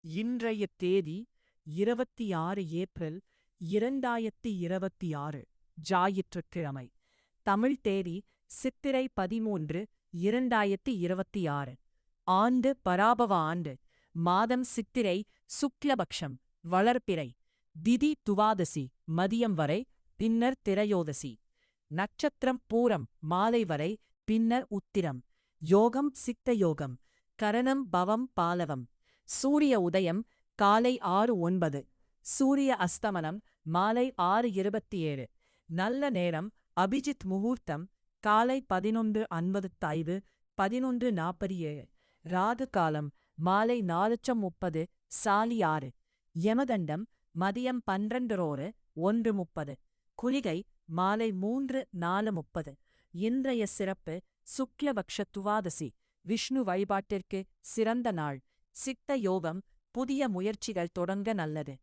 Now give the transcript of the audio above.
இன்றைய தேதி 26 ஏப்ரல் 2026 ஞாயிற்றுக்கிழமை. தமிழ் தேதி சித்திரை 13 2026. ஆண்டு பராபவ ஆண்டு. மாதம் சித்திரை, சுக்லபக்ஷம், வளர்பிறை. திதி துவாதசி மதியம் வரை, பின்னர் திரையோதசி. நட்சத்திரம் பூரம் மாலை வரை, பின்னர் உத்திரம். யோகம் சித்த யோகம். கரணம் பவம் பாலவம். சூரிய உதயம் காலை 6:09. சூரிய அஸ்தமனம் மாலை 6:27. நல்ல நேரம் அபிஜித் முகூர்த்தம் காலை 11:55 11:47. ராகு காலம் மாலை 4:30 சாலி 6. யமதண்டம் மதியம் 12:00 1:30. குளிகை மாலை 3:4:30. இன்றைய சிறப்பு சுக்லபக்ஷ துவாதசி. விஷ்ணு வழிபாட்டிற்கு சிறந்த நாள். சித்த யோகம் புதிய முயற்சிகள் தொடங்க நல்லது.